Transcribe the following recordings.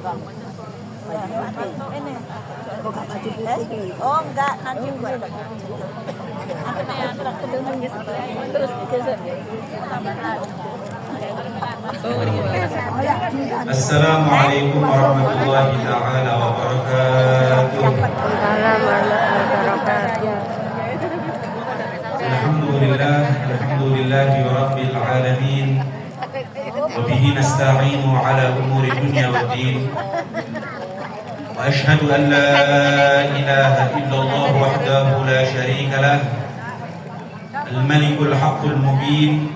Ini. Oh enggak, nanti buat. Terus geser. Assalamualaikum warahmatullahi taala wabarakatuh. Alhamdulillahi rabbil alamin. Wa bihi nasta'inu ala umuri dunya waddin. Wa ashhadu an la ilaha illallah wahdahu la syarika lah. Al-malikul haqqul mubin.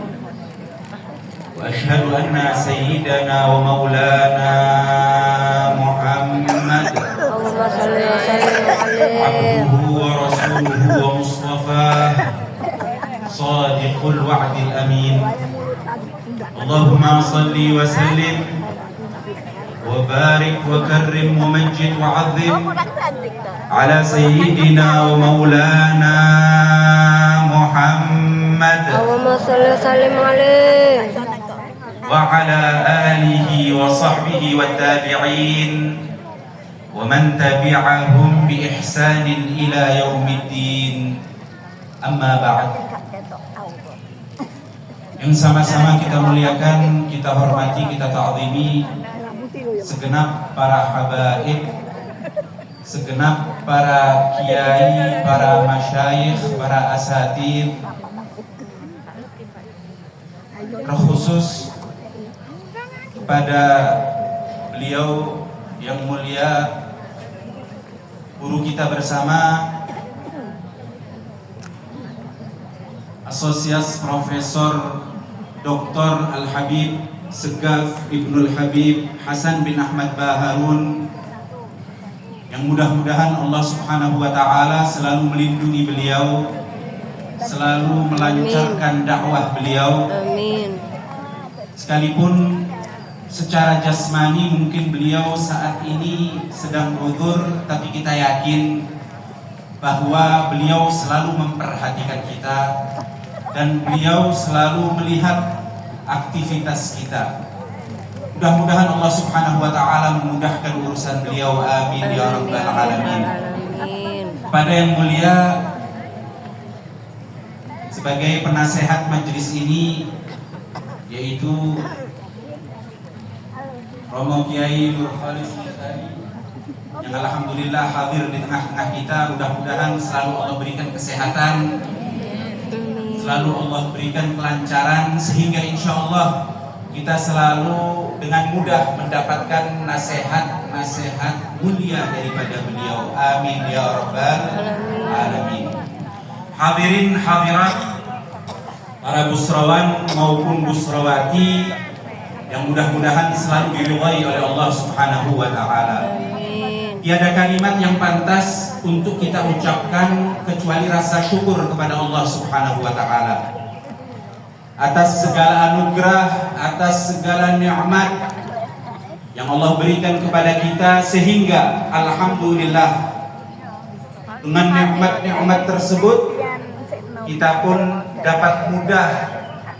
وأشهد أن سيدنا ومولانا محمد عبده ورسوله ومصطفاه صادق الوعد الأمين اللهم صل وسلم وبارك وكرم ومجد وعظم على سيدنا ومولانا محمد اللهم صل وسلم عليه وعلى آله وصحبه والتابعين ومن تبعهم بإحسان إلى يوم الدين أما بعد. Yang sama-sama kita muliakan, kita hormati, kita ta'zimi segenap para habaib, segenap para kiai, para masyayikh, para asatid, terkhusus kepada beliau yang mulia, guru kita bersama, Asosias Profesor Dr. Al-Habib Segaf Ibnul Habib Hasan bin Ahmad Baharun, yang mudah-mudahan Allah Subhanahu wa Ta'ala selalu melindungi beliau, selalu melancarkan dakwah beliau. Amin. Sekalipun secara jasmani mungkin beliau saat ini sedang uzur, tapi kita yakin bahwa beliau selalu memperhatikan kita dan beliau selalu melihat aktivitas kita. Mudah-mudahan Allah Subhanahu wa Ta'ala memudahkan urusan beliau. Amin ya rabbal alamin. Pada yang mulia, sebagai penasehat majelis ini, yaitu Romo Kiai Nur Khalis yang alhamdulillah hadir di tengah-tengah kita. Mudah-mudahan selalu Allah berikan kesehatan, selalu Allah berikan kelancaran, sehingga insya Allah kita selalu dengan mudah mendapatkan nasihat-nasihat mulia daripada beliau. Amin ya rabbal alamin. Hadirin hadirat, para busrawan maupun busrawati yang mudah-mudahan selalu diridhai oleh Allah Subhanahu wa Ta'ala. Tiada kalimat yang pantas untuk kita ucapkan kecuali rasa syukur kepada Allah Subhanahu wa Ta'ala atas segala anugerah, atas segala nikmat yang Allah berikan kepada kita, sehingga alhamdulillah dengan nikmat-nikmat tersebut kita pun dapat mudah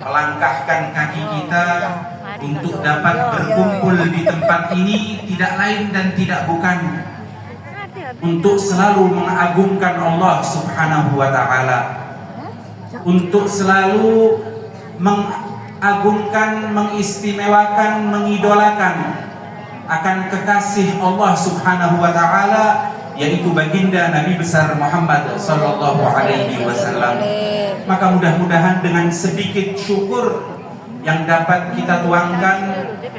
melangkahkan kaki kita untuk dapat berkumpul di tempat ini, tidak lain dan tidak bukan untuk selalu mengagungkan Allah Subhanahu wa Ta'ala, untuk selalu mengagungkan, mengistimewakan, mengidolakan akan kekasih Allah Subhanahu wa Ta'ala, yaitu baginda Nabi besar Muhammad sallallahu alaihi wasallam. Maka mudah-mudahan dengan sedikit syukur yang dapat kita tuangkan,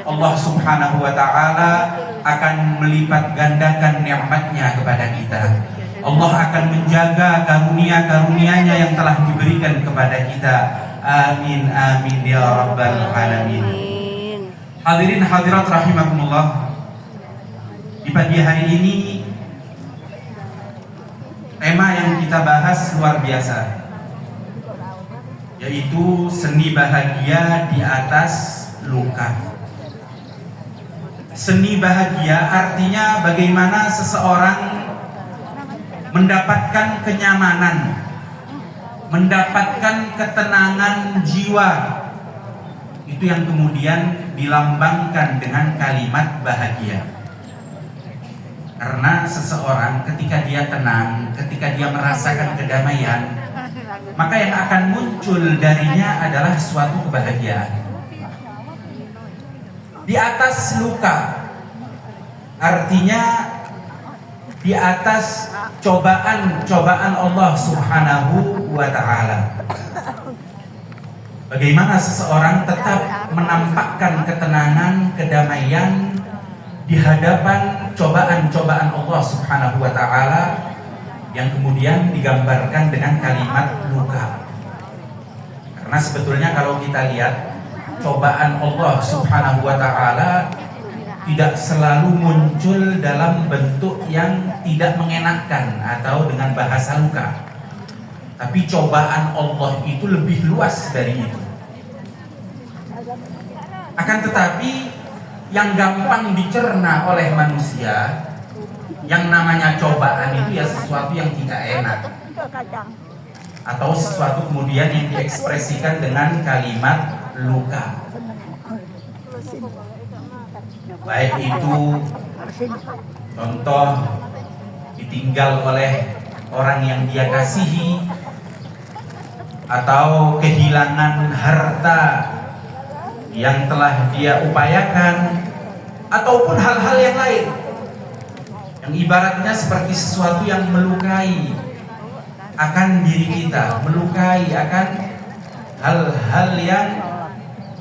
Allah Subhanahu wa Ta'ala akan melipat gandakan nikmatnya kepada kita. Allah akan menjaga karunia-karunia-Nya yang telah diberikan kepada kita. Amin amin ya rabbal alamin. Hadirin hadirat rahimakumullah, di pagi hari ini tema yang kita bahas luar biasa, yaitu seni bahagia di atas luka. Seni bahagia artinya bagaimana seseorang mendapatkan kenyamanan, mendapatkan ketenangan jiwa. Itu yang kemudian dilambangkan dengan kalimat bahagia. Karena seseorang ketika dia tenang, ketika dia merasakan kedamaian, maka yang akan muncul darinya adalah suatu kebahagiaan. Di atas luka, artinya di atas cobaan Allah Subhanahu wa ta'ala. Bagaimana seseorang tetap menampakkan ketenangan, kedamaian di hadapan cobaan-cobaan Allah Subhanahu wa ta'ala yang kemudian digambarkan dengan kalimat luka. Karena sebetulnya kalau kita lihat, cobaan Allah Subhanahu wa ta'ala tidak selalu muncul dalam bentuk yang tidak mengenakkan atau dengan bahasa luka. Tapi cobaan Allah itu lebih luas dari itu. Akan tetapi yang gampang dicerna oleh manusia, yang namanya cobaan itu ya sesuatu yang tidak enak, atau sesuatu kemudian yang diekspresikan dengan kalimat luka. Baik itu contoh ditinggal oleh orang yang dia kasihi, atau kehilangan harta yang telah dia upayakan, ataupun hal-hal yang lain yang ibaratnya seperti sesuatu yang melukai akan diri kita, melukai akan hal-hal yang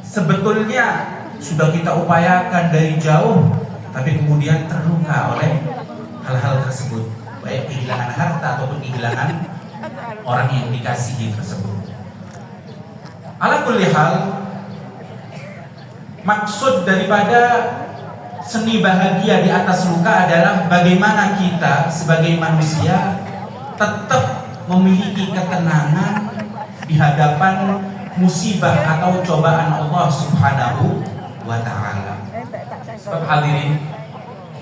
sebetulnya sudah kita upayakan dari jauh, tapi kemudian terluka oleh hal-hal tersebut, baik kehilangan harta ataupun kehilangan orang yang dikasihi tersebut. Ala kulli hal, maksud daripada seni bahagia di atas luka adalah bagaimana kita sebagai manusia tetap memiliki ketenangan di hadapan musibah atau cobaan Allah Subhanahu wa ta'ala. Sebab hadirin,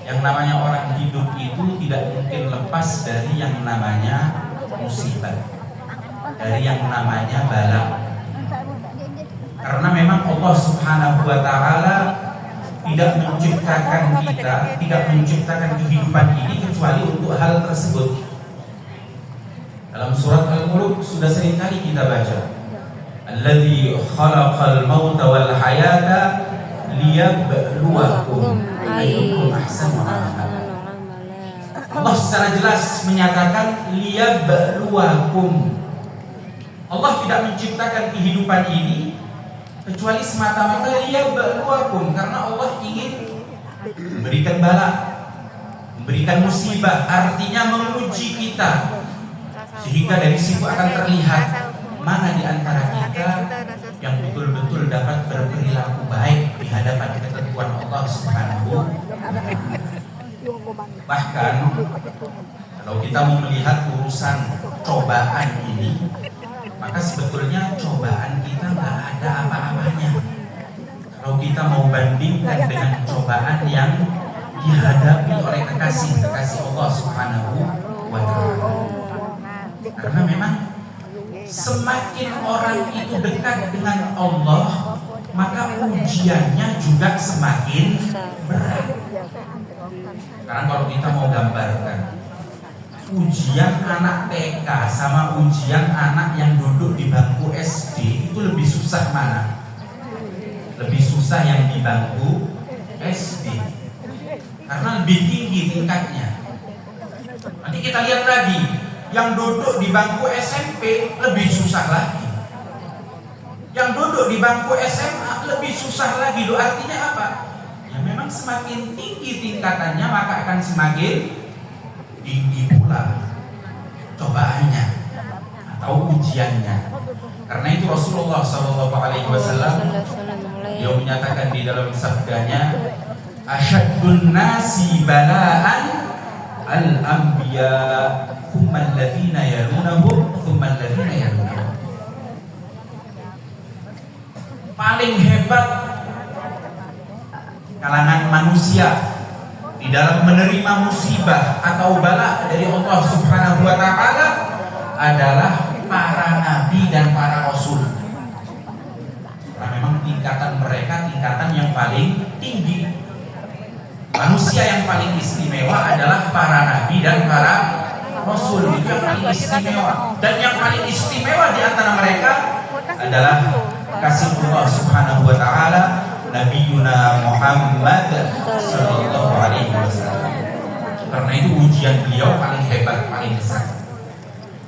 yang namanya orang hidup itu tidak mungkin lepas dari yang namanya musibah, dari yang namanya bala. Karena memang Allah Subhanahu wa ta'ala tidak menciptakan kita, tidak menciptakan kehidupan ini kecuali untuk hal tersebut. Dalam surat Al-Mulk sudah seringkali kita baca, Alladzi khalaqal mauta wal hayata liyabluwakum ayyukum ahsanu amala. Allah secara jelas menyatakan liyabluwakum. Allah tidak menciptakan kehidupan ini kecuali semata-mata liyabluwakum, karena Allah ingin memberikan bala, memberikan musibah, artinya menguji kita, sehingga dari situ akan terlihat mana di antara kita yang betul-betul dapat berperilaku baik di hadapan ketentuan Allah Subhanahu wa ta'ala. Bahkan kalau kita mau melihat urusan cobaan ini, maka sebetulnya cobaan kita nggak ada apa-apanya kalau kita mau bandingkan dengan cobaan yang dihadapi oleh kekasih-kekasih Allah Subhanahu wa ta'ala. Karena memang semakin orang itu dekat dengan Allah, maka ujiannya juga semakin berat. Sekarang kalau kita mau gambarkan ujian anak TK sama ujian anak yang duduk di bangku SD, itu lebih susah mana? Lebih susah yang di bangku SD, karena lebih tinggi tingkatnya. Nanti kita lihat lagi, yang duduk di bangku SMP lebih susah lagi, yang duduk di bangku SMA lebih susah lagi. Loh, artinya apa? Ya memang semakin tinggi tingkatannya, maka akan semakin tinggi pula cobaannya atau ujiannya. Karena itu Rasulullah SAW dia menyatakan di dalam sabdanya, asyaddun nasi bala'an al-anbiya thumma alladhina yalunahum thumma alladhina yalunahum. Paling hebat kalangan manusia di dalam menerima musibah atau bala dari Allah Subhanahu wa ta'ala adalah para nabi dan para rasul. Karena memang tingkatan mereka tingkatan yang paling tinggi. Manusia yang paling istimewa adalah para nabi dan para rasul, itu yang paling istimewa. Dan yang paling istimewa di antara mereka adalah kasih Allah Subhanahu wa taala, Nabiyuna Muhammad sallallahu alaihi wasallam. Karena itu ujian beliau paling hebat, paling besar.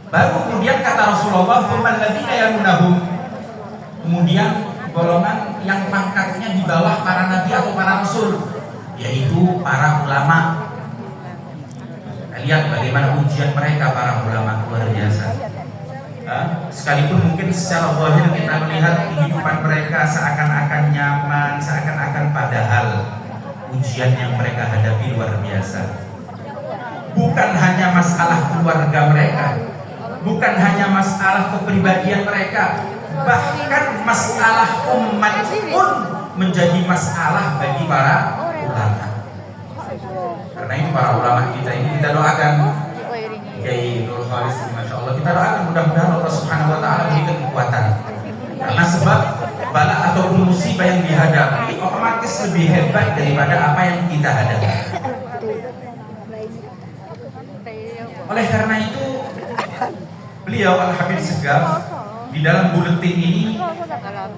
Baru kemudian kata Rasulullah, "Faman ladzina yalunahum." Kemudian golongan yang pangkatnya di bawah para nabi atau para rasul, yaitu para ulama. Lihat bagaimana ujian mereka para ulama, luar biasa. Sekalipun mungkin secara zahir kita melihat kehidupan mereka seakan-akan nyaman, seakan-akan, padahal ujian yang mereka hadapi luar biasa. Bukan hanya masalah keluarga mereka, bukan hanya masalah kepribadian mereka, bahkan masalah umat pun menjadi masalah bagi para ulama. Karena itu para ulama kita ini kita doakan, Kiai Nur Khalis, Masya Allah, kita doakan mudah-mudahan Allah Subhanahu wa taala berikan kekuatan. Karena sebab bala ataupun musibah yang dihadapi otomatis lebih hebat daripada apa yang kita hadapi. Oleh karena itu, beliau Al-Habib Segaf di dalam buletin ini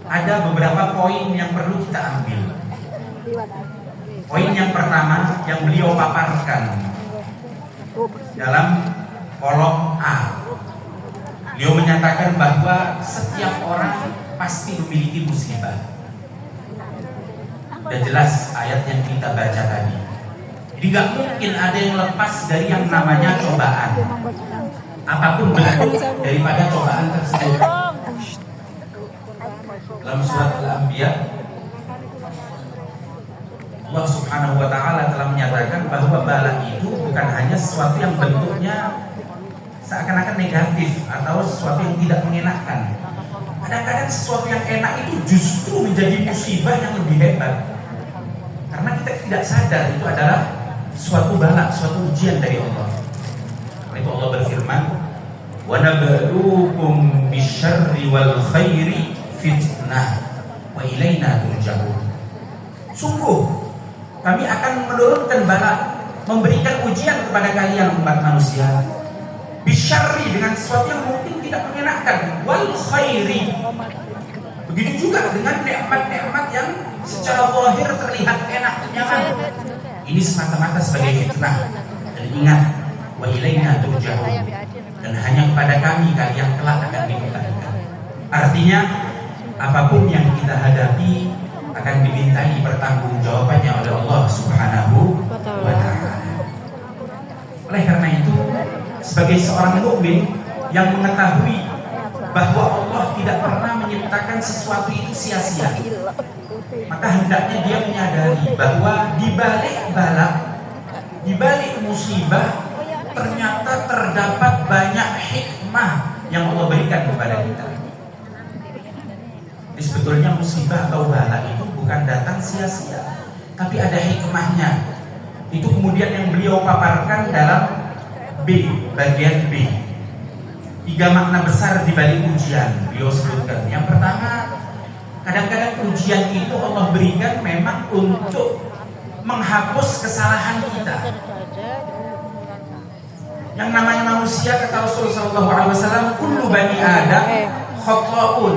ada beberapa poin yang perlu kita ambil. Poin yang pertama yang beliau paparkan dalam kolom A, beliau menyatakan bahwa setiap orang pasti memiliki musibah. Dan jelas ayat yang kita baca tadi. Jadi gak mungkin ada yang lepas dari yang namanya cobaan, apapun bentuk daripada cobaan tersebut. Dalam surat Al-Anbiya, Allah Subhanahu wa taala telah menyatakan bahwa bala itu bukan hanya sesuatu yang bentuknya seakan-akan negatif atau sesuatu yang tidak mengenakan. Kadang-kadang sesuatu yang enak itu justru menjadi musibah yang lebih hebat. Karena kita tidak sadar itu adalah suatu bala, suatu ujian dari Allah. Karena itu Allah berfirman, "Wa nabluukum bisyarri wal khairi fitnah wa ilaina turja'un." Sungguh kami akan menurunkan bala, memberikan ujian kepada kalian umat manusia, bisyarri dengan sesuatu yang mungkin tidak mengenakan, wal khairi, begitu juga dengan nikmat-nikmat yang secara zahir terlihat enak, nyaman. Ini semata-mata sebagai fitnah. Dan ingat, wa ilaina turja'un, dan hanya kepada kami kalian kelak akan dikembalikan. Artinya apapun yang kita hadapi akan dimintai pertanggungjawabannya oleh Allah Subhanahu wa taala. Oleh karena itu, sebagai seorang mukmin yang mengetahui bahwa Allah tidak pernah menciptakan sesuatu itu sia-sia, maka hendaknya dia menyadari bahwa di balik bala, di balik musibah, ternyata terdapat banyak hikmah yang Allah berikan kepada kita. Jadi sebetulnya musibah atau bala itu bukan datang sia-sia, tapi ada hikmahnya. Itu kemudian yang beliau paparkan dalam B, bagian B. 3 makna besar di balik ujian beliau sebutkan. Yang pertama, kadang-kadang ujian itu Allah berikan memang untuk menghapus kesalahan kita. Yang namanya manusia, kata Rasulullah SAW, kullu bani Adam khata'un.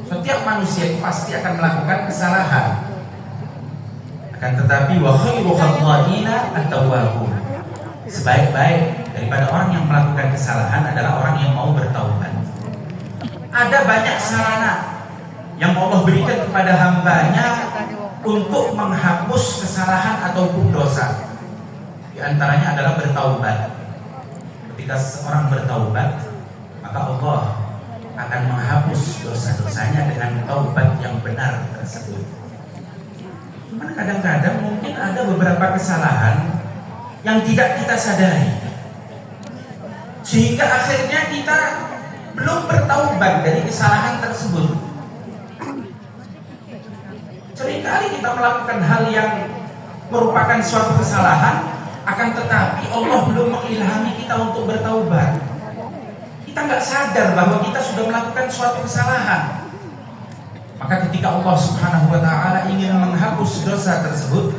Setiap manusia itu pasti akan melakukan kesalahan. Akan tetapi wa khairu khata'ina at-tawwabun. Sebaik-baik daripada orang yang melakukan kesalahan adalah orang yang mau bertaubat. Ada banyak sarana yang Allah berikan kepada hambanya untuk menghapus kesalahan ataupun dosa. Di antaranya adalah bertaubat. Ketika seorang bertaubat, maka Allah akan menghapus dosa-dosanya dengan taubat yang benar tersebut. Karena kadang-kadang mungkin ada beberapa kesalahan yang tidak kita sadari, sehingga akhirnya kita belum bertaubat dari kesalahan tersebut. Seringkali kita melakukan hal yang merupakan suatu kesalahan, akan tetapi Allah belum mengilhami kita untuk bertaubat. Kita nggak sadar bahwa kita sudah melakukan suatu kesalahan. Maka ketika Allah Subhanahu wa taala ingin menghapus dosa tersebut,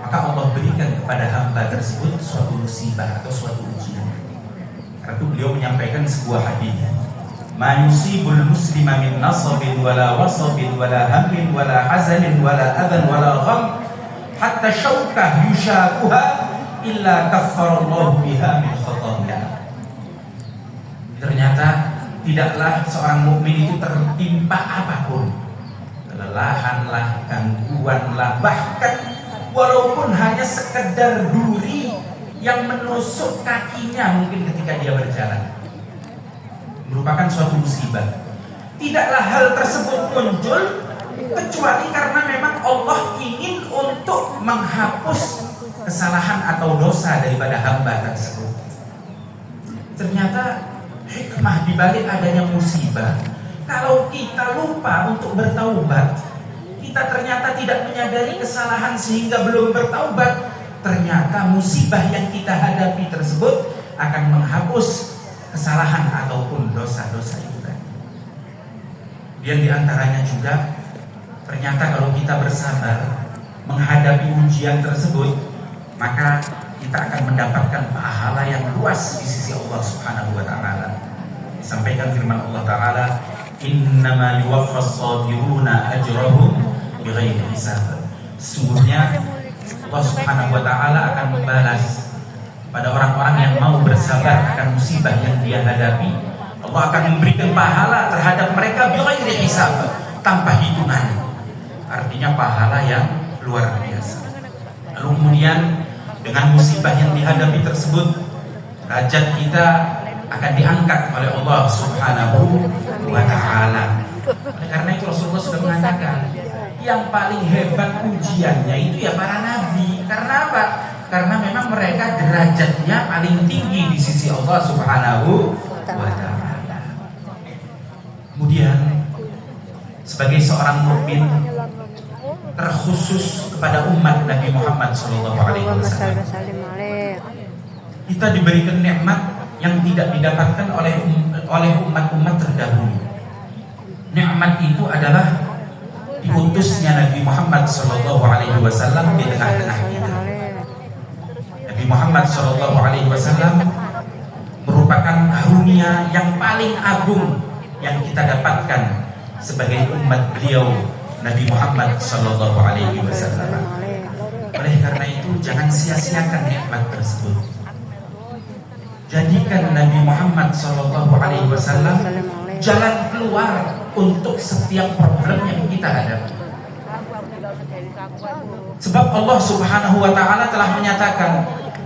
maka Allah berikan kepada hamba tersebut suatu musibah atau suatu ujian. Karena itu beliau menyampaikan sebuah hadis, "Ma yusibul muslima min nasabin wala wasabin wala hammin wala hazanin wala adan wala gham hatta syaukah yushakuha illa kaffarallahu biha min khataya." Ternyata tidaklah seorang mukmin itu tertimpa apapun, kelelahanlah, gangguanlah, bahkan walaupun hanya sekedar duri yang menusuk kakinya mungkin ketika dia berjalan, merupakan suatu musibah. Tidaklah hal tersebut muncul kecuali karena memang Allah ingin untuk menghapus kesalahan atau dosa daripada hamba tersebut. Ternyata hikmah dibalik adanya musibah, kalau kita lupa untuk bertaubat, kita ternyata tidak menyadari kesalahan sehingga belum bertaubat, ternyata musibah yang kita hadapi tersebut akan menghapus kesalahan ataupun dosa-dosa itu kan. Dan diantaranya juga, ternyata kalau kita bersabar menghadapi ujian tersebut, maka kita akan mendapatkan pahala yang luas di sisi Allah Subhanahu wa taala. Sampaikan firman Allah taala, "Innama yuwaffas sabiruna ajrahum bighairi hisab." Sesungguhnya Allah Subhanahu wa taala akan membalas pada orang-orang yang mau bersabar akan musibah yang dia hadapi. Allah akan memberikan pahala terhadap mereka bighairi hisab, tanpa hitungan. Artinya pahala yang luar biasa. Lalu kemudian dengan musibah yang dihadapi tersebut, derajat kita akan diangkat oleh Allah Subhanahu wa taala. Karena itu Rasulullah sudah mengatakan, yang paling hebat ujiannya itu ya para nabi. Karena apa? Karena memang mereka derajatnya paling tinggi di sisi Allah Subhanahu wa taala. Kemudian sebagai seorang mukmin, terkhusus kepada umat Nabi Muhammad SAW, kita diberikan nikmat yang tidak didapatkan oleh umat-umat terdahulu. Nikmat itu adalah diutusnya Nabi Muhammad SAW di tengah-tengah kita. Nabi Muhammad SAW merupakan karunia yang paling agung yang kita dapatkan sebagai umat beliau Nabi Muhammad SAW. Oleh karena itu jangan sia-siakan nikmat tersebut. Jadikan Nabi Muhammad SAW jalan keluar untuk setiap problem yang kita hadapi. Sebab Allah Subhanahu wa taala telah menyatakan,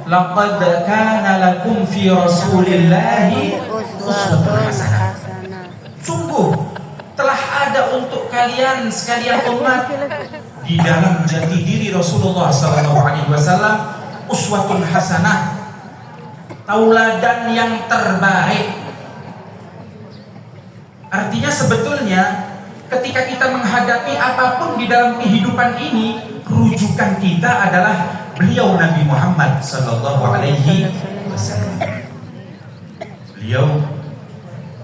"Laqad kana lakum fi Rasulillahi uswatun hasanah." Sungguh telah ada untuk kalian sekalian umat di dalam jati diri Rasulullah SAW uswatun hasanah, tauladan yang terbaik. Artinya sebetulnya ketika kita menghadapi apapun di dalam kehidupan ini, rujukan kita adalah beliau Nabi Muhammad SAW. Beliau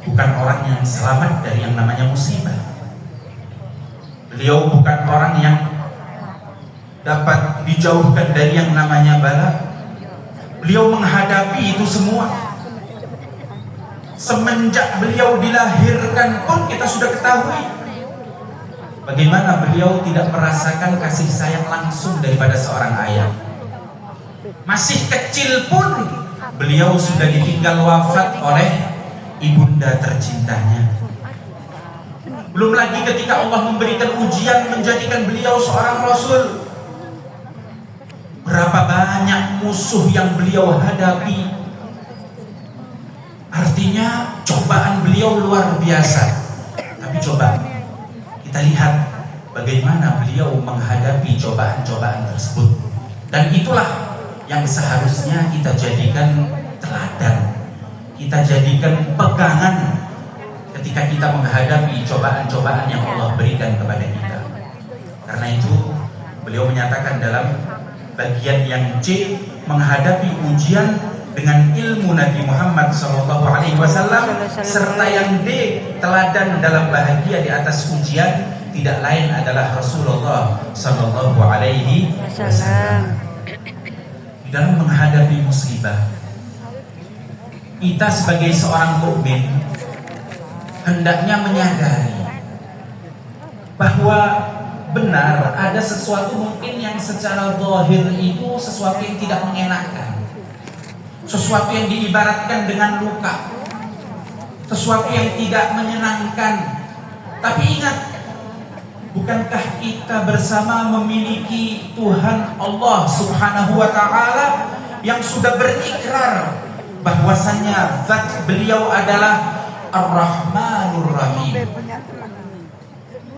bukan orang yang selamat dari yang namanya musibah. Beliau bukan orang yang dapat dijauhkan dari yang namanya bala. Beliau menghadapi itu semua. Semenjak beliau dilahirkan pun kita sudah ketahui bagaimana beliau tidak merasakan kasih sayang langsung daripada seorang ayah. Masih kecil pun beliau sudah ditinggal wafat oleh ibunda tercintanya. Belum lagi ketika Allah memberikan ujian menjadikan beliau seorang rasul, berapa banyak musuh yang beliau hadapi. Artinya cobaan beliau luar biasa. Tapi coba kita lihat bagaimana beliau menghadapi cobaan-cobaan tersebut. Dan itulah yang seharusnya kita jadikan teladan, kita jadikan pegangan ketika kita menghadapi cobaan-cobaan yang Allah berikan kepada kita. Karena itu beliau menyatakan dalam bagian yang C, menghadapi ujian dengan ilmu Nabi Muhammad SAW, serta yang D, teladan dalam bahagia di atas ujian tidak lain adalah Rasulullah Sallallahu Alaihi Wasallam. Di dalam menghadapi musibah, kita sebagai seorang mukmin hendaknya menyadari bahwa benar ada sesuatu mungkin yang secara zahir itu sesuatu yang tidak mengenakan, sesuatu yang diibaratkan dengan luka, sesuatu yang tidak menyenangkan. Tapi ingat, bukankah kita bersama memiliki Tuhan Allah Subhanahu wa Ta'ala yang sudah berikrar bahwasanya zat beliau adalah Ar-Rahmanur Rahim.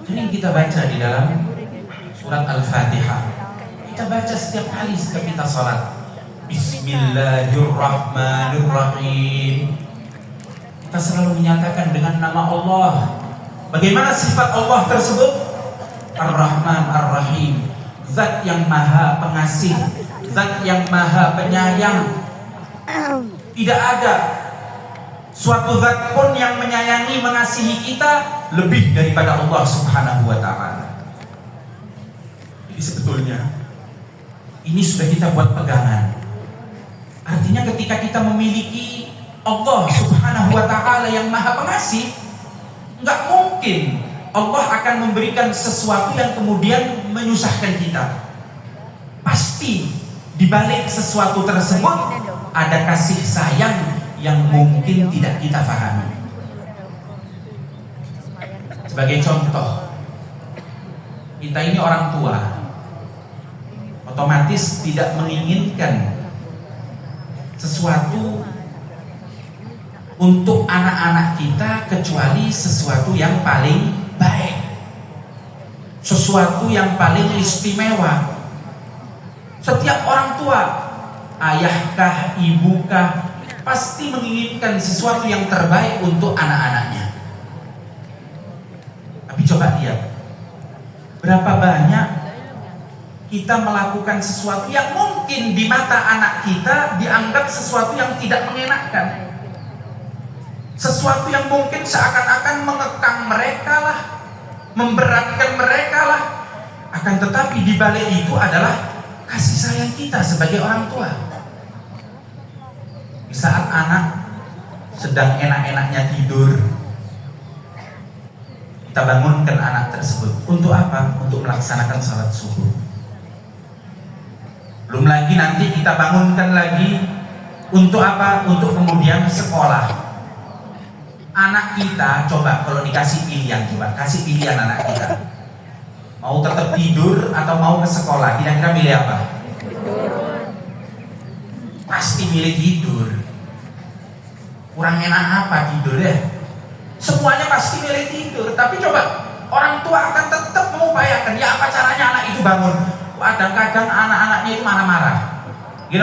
Ini kita baca di dalam surat Al-Fatihah. Kita baca setiap kali setiap kita salat. Bismillahirrahmanirrahim. Kita selalu menyatakan dengan nama Allah. Bagaimana sifat Allah tersebut? Ar-Rahman Ar-Rahim, zat yang maha pengasih, zat yang maha penyayang. Tidak ada suatu zat pun yang menyayangi, mengasihi kita lebih daripada Allah Subhanahu wa Ta'ala. Jadi sebetulnya ini sudah kita buat pegangan. Artinya ketika kita memiliki Allah Subhanahu wa Ta'ala yang maha pengasih, nggak mungkin Allah akan memberikan sesuatu yang kemudian menyusahkan kita. Pasti di balik sesuatu tersebut ada kasih sayang yang mungkin tidak kita pahami. Sebagai contoh, kita ini orang tua, otomatis tidak menginginkan sesuatu untuk anak-anak kita kecuali sesuatu yang paling baik, sesuatu yang paling istimewa. Setiap orang tua, ayahkah, ibukah, pasti menginginkan sesuatu yang terbaik untuk anak-anaknya. Tapi coba lihat, berapa banyak kita melakukan sesuatu yang mungkin di mata anak kita dianggap sesuatu yang tidak mengenakan, sesuatu yang mungkin seakan-akan mengekang mereka lah, memberatkan mereka lah. Akan tetapi di balik itu adalah kasih sayang kita sebagai orang tua. Di saat anak sedang enak-enaknya tidur, kita bangunkan anak tersebut. Untuk apa? Untuk melaksanakan salat subuh. Belum lagi nanti kita bangunkan lagi. Untuk apa? Untuk kemudian sekolah. Anak kita, coba kalau dikasih pilihan, coba kasih pilihan anak kita, mau tetap tidur atau mau ke sekolah, kira-kira milih apa? Pasti milih tidur. Kurang enak apa tidur ya? Semuanya pasti milih tidur. Tapi coba, orang tua akan tetap mengupayakan. Ya apa caranya anak itu bangun? Kadang-kadang anak-anaknya itu marah-marah.